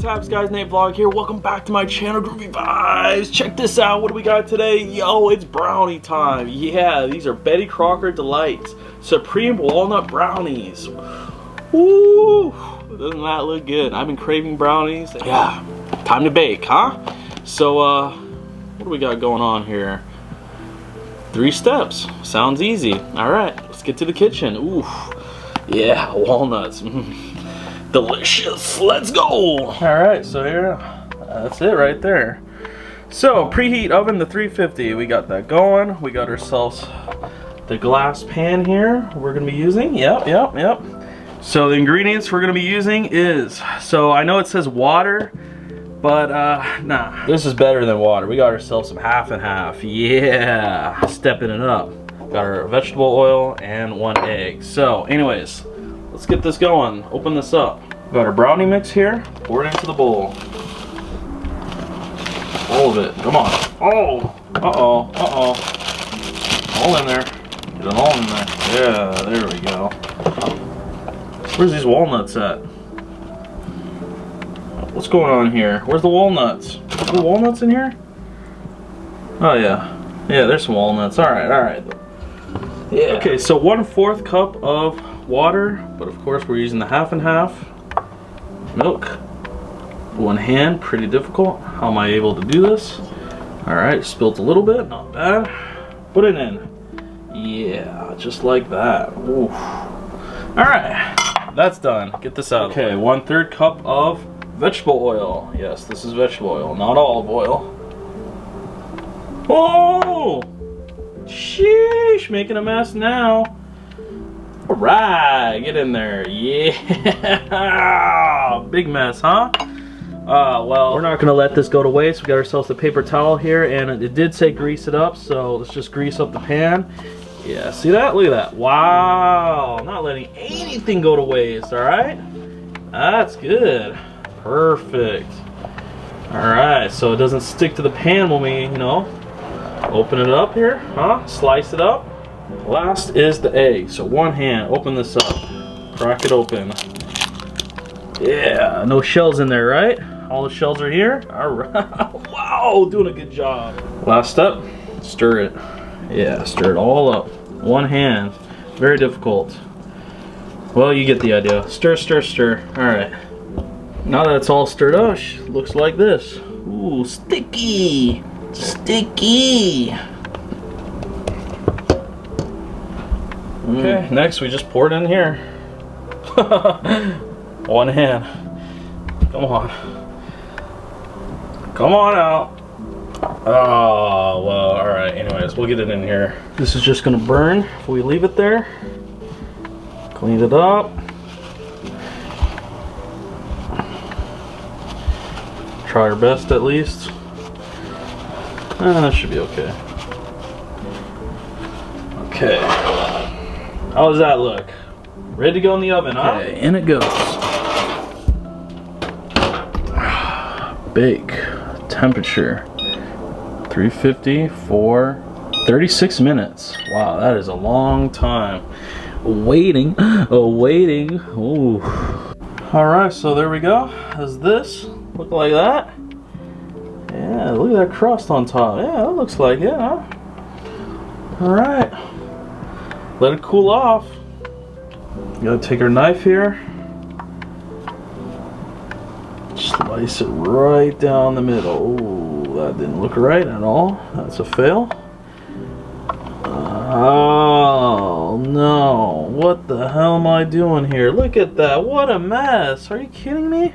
Taps guys, Nate Vlog here. Welcome back to my channel, Groovy Vibes. Check this out. What do we got today? Yo, it's brownie time. Yeah, these are Betty Crocker Delights Supreme Walnut Brownies. Woo! Doesn't that look good? I've been craving brownies. Yeah, time to bake, huh? So, what do we got going on here? 3 steps. Sounds easy. All right, let's get to the kitchen. Ooh, yeah, walnuts. Delicious. Let's go. All right, so here, that's it right there. So preheat oven to 350. We got that going. We got ourselves the glass pan here we're gonna be using. Yep. So the ingredients we're gonna be using is, so I know it says water, but nah, this is better than water. We got ourselves some half and half. Yeah, stepping it up. Got our vegetable oil and 1 egg. So anyways, let's get this going. Open this up. Got our brownie mix here. Pour it into the bowl. All of it. Come on. Oh. Uh-oh. All in there. Get it all in there. Yeah, there we go. Where's these walnuts at? What's going on here? Where's the walnuts? Are the walnuts in here? Oh yeah. Yeah, there's some walnuts. Alright. Yeah. Okay, so 1/4 cup of water, but of course we're using the half and half. Milk. 1 hand, pretty difficult. How am I able to do this? Alright, spilled a little bit, not bad. Put it in. Yeah, just like that. Oof. Alright, that's done. Get this out. Okay, 1/3 cup of vegetable oil. Yes, this is vegetable oil, not olive oil. Oh! Sheesh, making a mess now. Alright, get in there. Yeah! Big mess, huh? Well, we're not gonna let this go to waste. We got ourselves a paper towel here, and it did say grease it up, so let's just grease up the pan. Yeah, see that? Look at that. Wow! Not letting anything go to waste, alright? That's good. Perfect. Alright, so it doesn't stick to the pan when we, open it up here, huh? Slice it up. Last is the egg. So 1 hand, open this up, crack it open. Yeah, no shells in there, right? All the shells are here. All right. Wow, doing a good job. Last step, stir it. Yeah, stir it all up. 1 hand, very difficult. Well, you get the idea. Stir. All right. Now that it's all stirred up, looks like this. Ooh, sticky. Okay, next we just pour it in here. 1 hand. Come on out. Oh, well, alright, anyways, we'll get it in here. This is just gonna burn if we leave it there. Clean it up. Try our best at least. That should be okay. Okay. How does that look? Ready to go in the oven, huh? Okay, in it goes. Bake. Temperature 350 for 36 minutes. Wow, that is a long time. Waiting. Ooh. Alright, so there we go. Does this look like that? Yeah, look at that crust on top. Yeah, that looks like it, huh? Alright. Let it cool off. You gotta take our knife here. Slice it right down the middle. Ooh, that didn't look right at all. That's a fail. Oh no. What the hell am I doing here? Look at that. What a mess. Are you kidding me?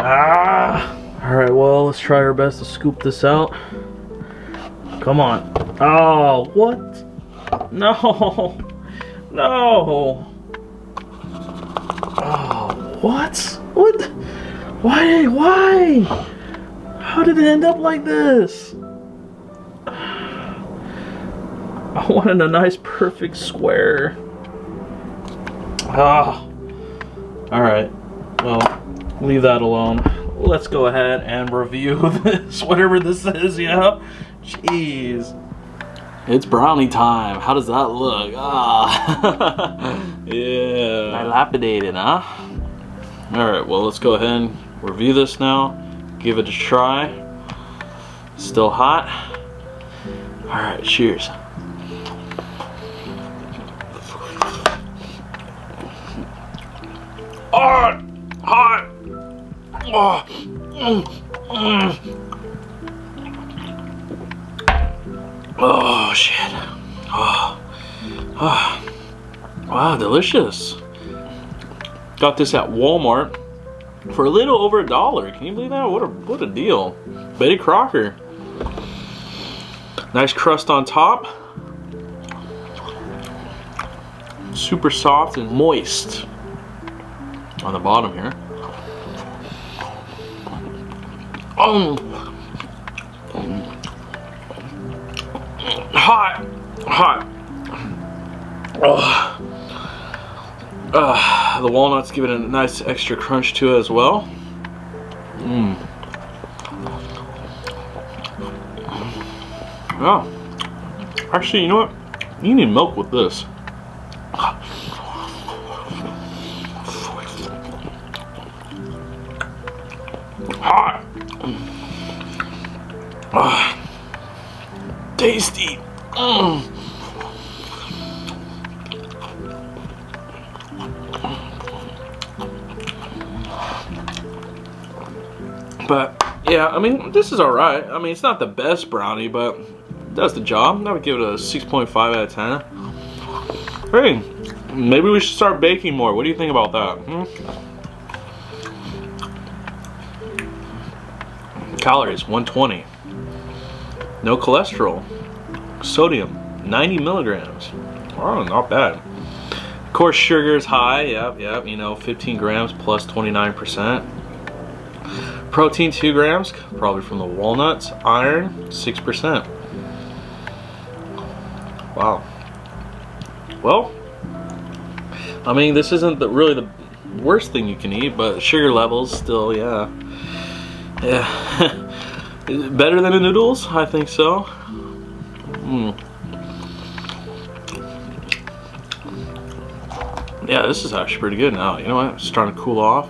Alright, well, let's try our best to scoop this out. Come on. Oh, what? No. Oh, what? Why? How did it end up like this? I wanted a nice perfect square. Alright. Well, leave that alone. Let's go ahead and review this, whatever this is, Jeez. It's brownie time. How does that look? Yeah. Dilapidated, huh? Alright, well, let's go ahead and review this now. Give it a try. Still hot. Alright, cheers. Oh, hot. Oh, oh shit. Oh. Oh. Wow, delicious. Got this at Walmart for a little over $1. Can you believe that? What a deal. Betty Crocker. Nice crust on top. Super soft and moist on the bottom here. Hot. Hot. Oh. The walnuts give it a nice extra crunch to it as well. Oh. Actually, you know what? You need milk with this. Hot. Tasty. But yeah, I mean, this is alright. I mean, it's not the best brownie, but it does the job. I would give it a 6.5 out of 10. Hey, maybe we should start baking more. What do you think about that? Calories, 120. No cholesterol. Sodium, 90 milligrams. Oh, not bad. Of course, sugar is high. Yep, you know, 15 grams plus 29%. Protein, 2 grams, probably from the walnuts. Iron, 6%. Wow. Well, I mean, this isn't really the worst thing you can eat, but sugar levels still, yeah. Better than the noodles? I think so. Yeah, this is actually pretty good now. You know what? It's starting to cool off.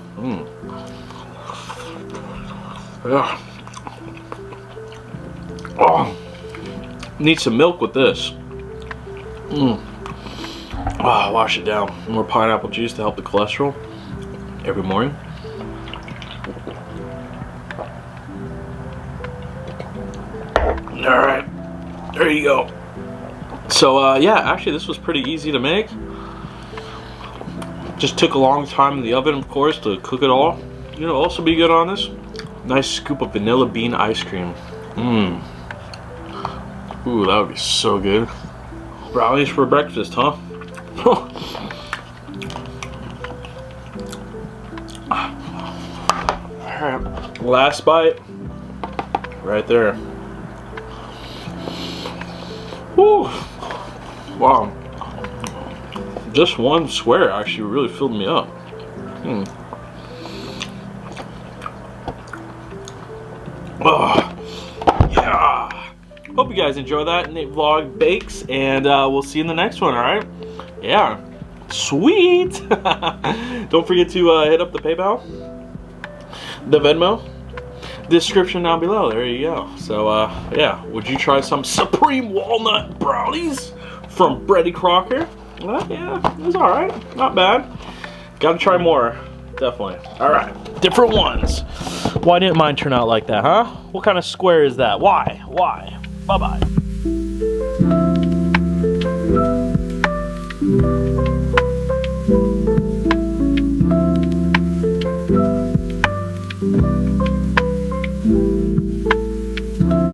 Yeah. Oh, need some milk with this. Oh, wash it down. More pineapple juice to help the cholesterol every morning. All right, there you go. So yeah, actually this was pretty easy to make. Just took a long time in the oven, of course, to cook it all. You know, also be good on this. Nice scoop of vanilla bean ice cream. Ooh, that would be so good. Brownies for breakfast, huh? Alright, last bite. Right there. Woo! Wow. Just one square actually really filled me up. Oh, yeah. Hope you guys enjoy that. Nate Vlog Bakes, and we'll see you in the next one, alright? Yeah. Sweet! Don't forget to hit up the PayPal, the Venmo, description down below. There you go. So, yeah. Would you try some Supreme Walnut Brownies from Betty Crocker? Well, yeah, it's alright. Not bad. Gotta try more. Definitely. Alright. Different ones. Why didn't mine turn out like that, huh? What kind of square is that? Why? Why? Bye-bye.